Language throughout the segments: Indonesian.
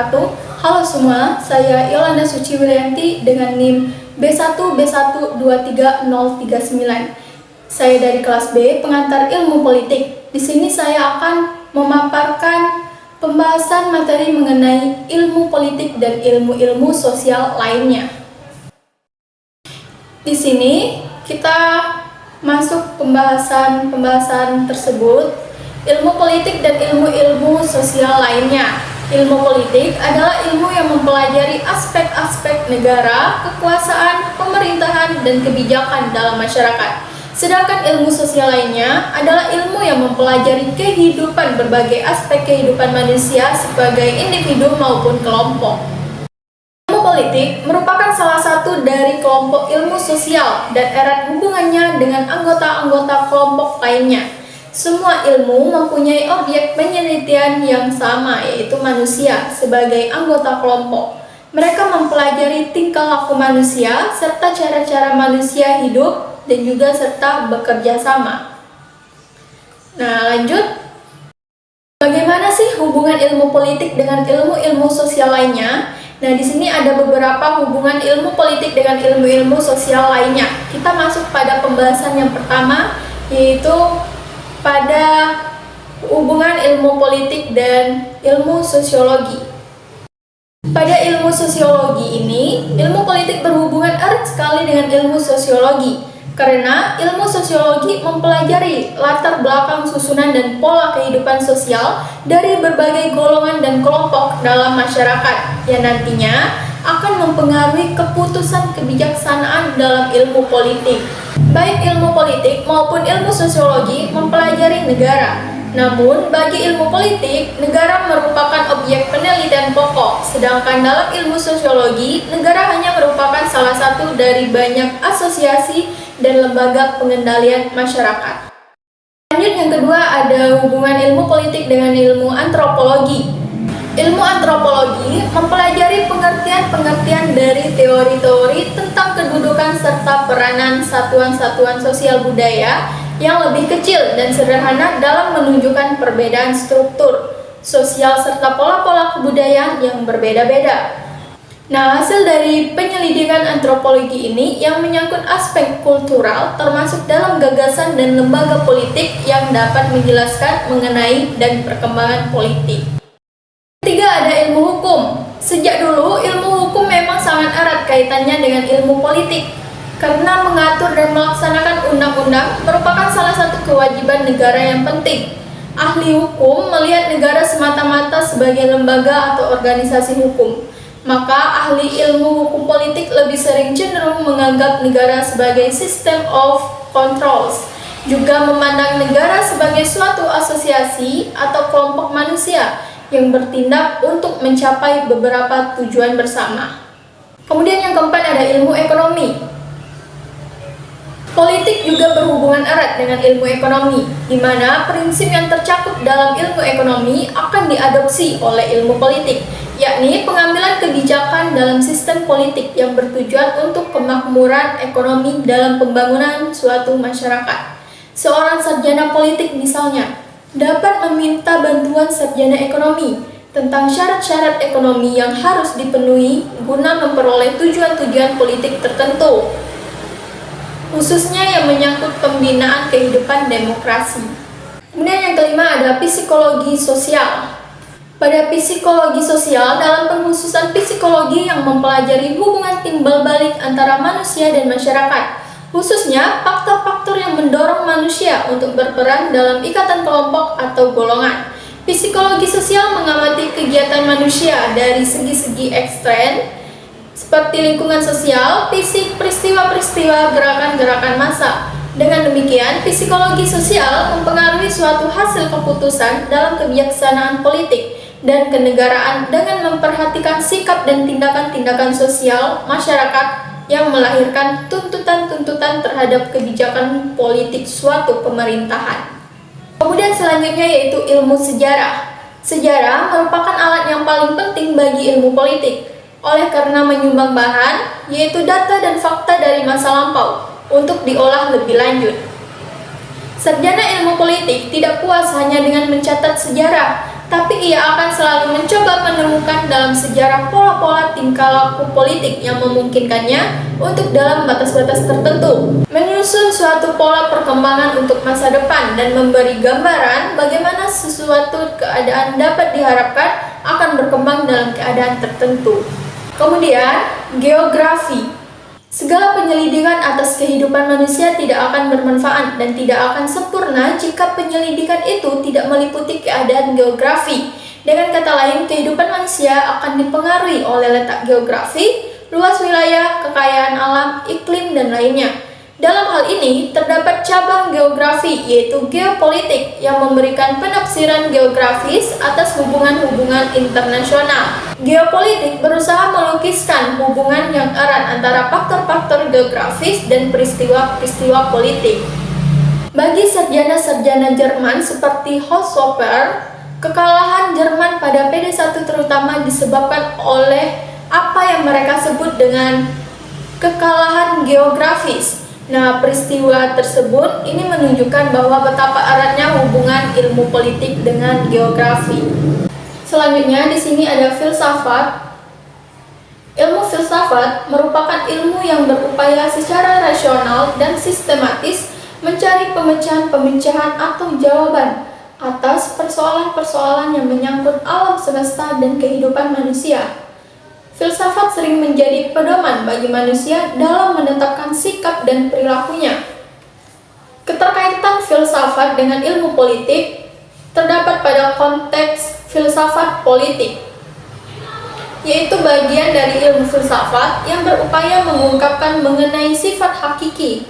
wabarakatuh. Halo semua, saya Yolanda Suci Willianti dengan NIM B1B123039. Saya dari kelas B, pengantar ilmu politik. Di sini saya akan memaparkan pembahasan materi mengenai ilmu politik dan ilmu-ilmu sosial lainnya. Di sini kita masuk pembahasan tersebut. Ilmu politik dan ilmu-ilmu sosial lainnya. Ilmu politik adalah ilmu yang mempelajari aspek-aspek negara, kekuasaan, pemerintahan, dan kebijakan dalam masyarakat. Sedangkan ilmu sosial lainnya adalah ilmu yang mempelajari kehidupan berbagai aspek kehidupan manusia sebagai individu maupun kelompok. Ilmu politik merupakan salah satu dari kelompok ilmu sosial dan erat hubungannya dengan anggota-anggota kelompok lainnya. Semua ilmu mempunyai objek penelitian yang sama, yaitu manusia sebagai anggota kelompok. Mereka mempelajari tingkah laku manusia serta cara-cara manusia hidup dan juga serta bekerja sama. Nah, lanjut. Bagaimana sih hubungan ilmu politik dengan ilmu-ilmu sosial lainnya? Nah, di sini ada beberapa hubungan ilmu politik dengan ilmu-ilmu sosial lainnya. Kita masuk pada pembahasan yang pertama, yaitu pada hubungan ilmu politik dan ilmu sosiologi. Pada ilmu sosiologi ini, ilmu politik berhubungan erat sekali dengan ilmu sosiologi, karena ilmu sosiologi mempelajari latar belakang susunan dan pola kehidupan sosial dari berbagai golongan dan kelompok dalam masyarakat, yang nantinya akan mempengaruhi keputusan kebijaksanaan dalam ilmu politik. Baik ilmu politik maupun ilmu sosiologi mempelajari negara. Namun, bagi ilmu politik, negara merupakan objek penelitian pokok, sedangkan dalam ilmu sosiologi, negara hanya merupakan salah satu dari banyak asosiasi dan lembaga pengendalian masyarakat. Lanjut, yang kedua ada hubungan ilmu politik dengan ilmu antropologi. Ilmu antropologi mempelajari pengertian-pengertian dari teori-teori tentang kedudukan serta peranan satuan-satuan sosial budaya yang lebih kecil dan sederhana dalam menunjukkan perbedaan struktur sosial serta pola-pola kebudayaan yang berbeda-beda. Nah, hasil dari penyelidikan antropologi ini yang menyangkut aspek kultural termasuk dalam gagasan dan lembaga politik yang dapat menjelaskan mengenai dan perkembangan politik. Ketiga ada ilmu hukum. Sejak dulu ilmu hukum memang sangat erat kaitannya dengan ilmu politik karena mengatur dan melaksanakan undang-undang merupakan salah satu kewajiban negara yang penting. Ahli hukum melihat negara semata-mata sebagai lembaga atau organisasi hukum. Maka ahli ilmu hukum politik lebih sering cenderung menganggap negara sebagai system of controls, juga memandang negara sebagai suatu asosiasi atau kelompok manusia yang bertindak untuk mencapai beberapa tujuan bersama. Kemudian yang keempat ada ilmu ekonomi. Politik juga berhubungan erat dengan ilmu ekonomi, di mana prinsip yang tercakup dalam ilmu ekonomi akan diadopsi oleh ilmu politik, yakni pengambilan kebijakan dalam sistem politik yang bertujuan untuk kemakmuran ekonomi dalam pembangunan suatu masyarakat. Seorang sarjana politik misalnya dapat meminta bantuan sarjana ekonomi tentang syarat-syarat ekonomi yang harus dipenuhi guna memperoleh tujuan-tujuan politik tertentu, khususnya yang menyangkut pembinaan kehidupan demokrasi. Kemudian yang kelima ada psikologi sosial. Pada psikologi sosial, dalam pengkhususan psikologi yang mempelajari hubungan timbal balik antara manusia dan masyarakat, khususnya faktor-faktor yang mendorong manusia untuk berperan dalam ikatan kelompok atau golongan. Psikologi sosial mengamati kegiatan manusia dari segi-segi ekstern, seperti lingkungan sosial, fisik, peristiwa-peristiwa, gerakan-gerakan massa. Dengan demikian, psikologi sosial mempengaruhi suatu hasil keputusan dalam kebijaksanaan politik dan kenegaraan dengan memperhatikan sikap dan tindakan-tindakan sosial masyarakat yang melahirkan tuntutan-tuntutan terhadap kebijakan politik suatu pemerintahan. Kemudian selanjutnya yaitu ilmu sejarah. Sejarah merupakan alat yang paling penting bagi ilmu politik, oleh karena menyumbang bahan, yaitu data dan fakta dari masa lampau, untuk diolah lebih lanjut. Sarjana ilmu politik tidak puas hanya dengan mencatat sejarah, tapi ia akan selalu mencoba menemukan dalam sejarah pola-pola tingkah laku politik yang memungkinkannya untuk dalam batas-batas tertentu, menyusun suatu pola perkembangan untuk masa depan dan memberi gambaran bagaimana sesuatu keadaan dapat diharapkan akan berkembang dalam keadaan tertentu. Kemudian, geografi. Segala penyelidikan atas kehidupan manusia tidak akan bermanfaat dan tidak akan sempurna jika penyelidikan itu tidak meliputi keadaan geografi. Dengan kata lain, kehidupan manusia akan dipengaruhi oleh letak geografi, luas wilayah, kekayaan alam, iklim, dan lainnya. Dalam hal ini, terdapat cabang geografi, yaitu geopolitik, yang memberikan penafsiran geografis atas hubungan-hubungan internasional. Geopolitik berusaha melukiskan hubungan yang erat antara faktor-faktor geografis dan peristiwa-peristiwa politik. Bagi sarjana-sarjana Jerman seperti Haushofer, kekalahan Jerman pada PD1 terutama disebabkan oleh apa yang mereka sebut dengan kekalahan geografis. Nah, peristiwa tersebut ini menunjukkan bahwa betapa eratnya hubungan ilmu politik dengan geografi. Selanjutnya di sini ada filsafat. Ilmu filsafat merupakan ilmu yang berupaya secara rasional dan sistematis mencari pemecahan-pemecahan atau jawaban atas persoalan-persoalan yang menyangkut alam semesta dan kehidupan manusia. Filsafat sering menjadi pedoman bagi manusia dalam menetapkan sikap dan perilakunya. Keterkaitan filsafat dengan ilmu politik terdapat pada konteks filsafat politik, yaitu bagian dari ilmu filsafat yang berupaya mengungkapkan mengenai sifat hakiki,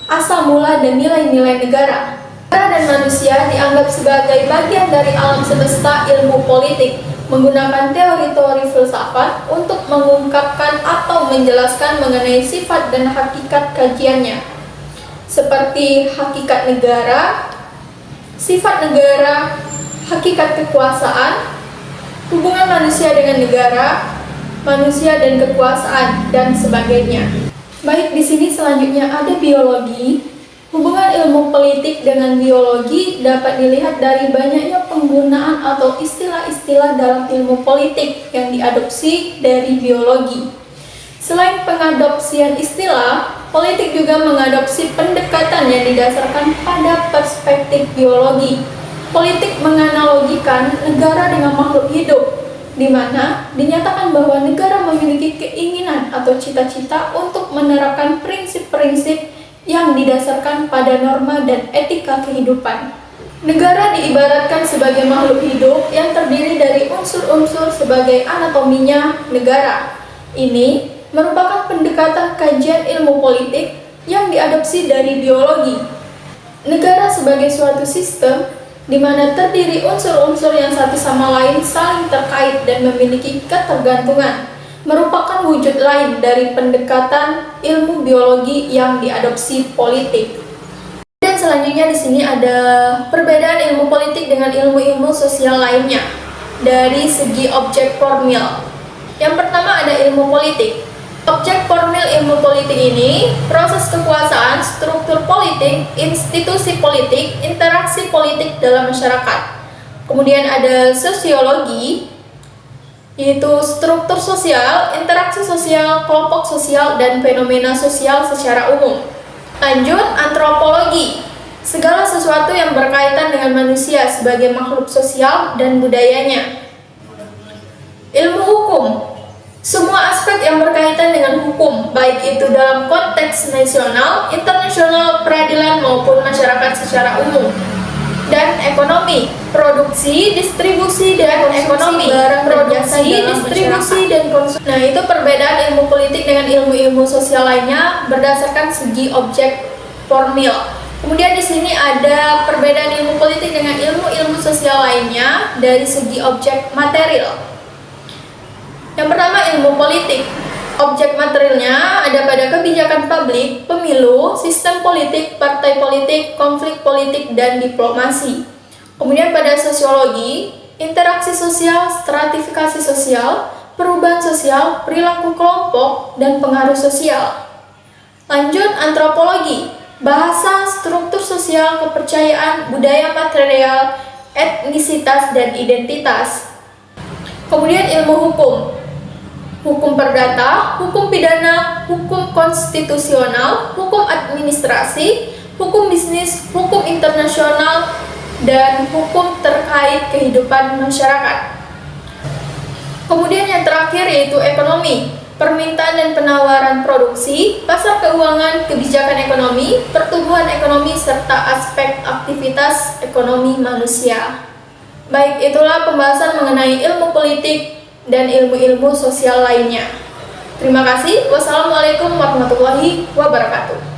asal mula dan nilai-nilai negara. Negara dan manusia dianggap sebagai bagian dari alam semesta ilmu politik, menggunakan teori-teori filsafat untuk mengungkapkan atau menjelaskan mengenai sifat dan hakikat kajiannya, seperti hakikat negara, sifat negara, hakikat kekuasaan, hubungan manusia dengan negara, manusia dan kekuasaan, dan sebagainya. Baik, di sini selanjutnya ada biologi. Hubungan ilmu politik dengan biologi dapat dilihat dari banyaknya penggunaan atau istilah-istilah dalam ilmu politik yang diadopsi dari biologi. Selain pengadopsian istilah, politik juga mengadopsi pendekatan yang didasarkan pada perspektif biologi. Politik menganalogikan negara dengan makhluk hidup, di mana dinyatakan bahwa negara memiliki keinginan atau cita-cita untuk menerapkan prinsip-prinsip yang didasarkan pada norma dan etika kehidupan. Negara diibaratkan sebagai makhluk hidup yang terdiri dari unsur-unsur sebagai anatominya negara. Ini merupakan pendekatan kajian ilmu politik yang diadopsi dari biologi. Negara sebagai suatu sistem di mana terdiri unsur-unsur yang satu sama lain saling terkait dan memiliki ketergantungan, merupakan wujud lain dari pendekatan ilmu biologi yang diadopsi politik. Dan selanjutnya di sini ada perbedaan ilmu politik dengan ilmu-ilmu sosial lainnya dari segi objek formil. Yang pertama ada ilmu politik. Objek formil ilmu politik ini proses kekuasaan, struktur politik, institusi politik, interaksi politik dalam masyarakat. Kemudian ada sosiologi, yaitu struktur sosial, interaksi sosial, kelompok sosial, dan fenomena sosial secara umum. Lanjut, antropologi. Segala sesuatu yang berkaitan dengan manusia sebagai makhluk sosial dan budayanya. Ilmu hukum. Semua aspek yang berkaitan dengan hukum, baik itu dalam konteks nasional, internasional, peradilan, maupun masyarakat secara umum. Dan ekonomi, produksi, distribusi, dan ekonomi, produksi, distribusi, dan konsumsi. Nah, itu perbedaan ilmu politik dengan ilmu-ilmu sosial lainnya berdasarkan segi objek formil. Kemudian di sini ada perbedaan ilmu politik dengan ilmu-ilmu sosial lainnya dari segi objek material. Yang pertama, ilmu politik. Objek materialnya ada pada kebijakan publik, pemilu, sistem politik, partai politik, konflik politik, dan diplomasi. Kemudian pada sosiologi, interaksi sosial, stratifikasi sosial, perubahan sosial, perilaku kelompok, dan pengaruh sosial. Lanjut, antropologi, bahasa, struktur sosial, kepercayaan, budaya material, etnisitas, dan identitas. Kemudian ilmu hukum perdata, hukum pidana, hukum konstitusional, hukum administrasi, hukum bisnis, hukum internasional, dan hukum terkait kehidupan masyarakat. Kemudian yang terakhir yaitu ekonomi, permintaan dan penawaran produksi, pasar keuangan, kebijakan ekonomi, pertumbuhan ekonomi, serta aspek aktivitas ekonomi manusia. Baik, itulah pembahasan mengenai ilmu politik dan ilmu-ilmu sosial lainnya. Terima kasih. Wassalamualaikum warahmatullahi wabarakatuh.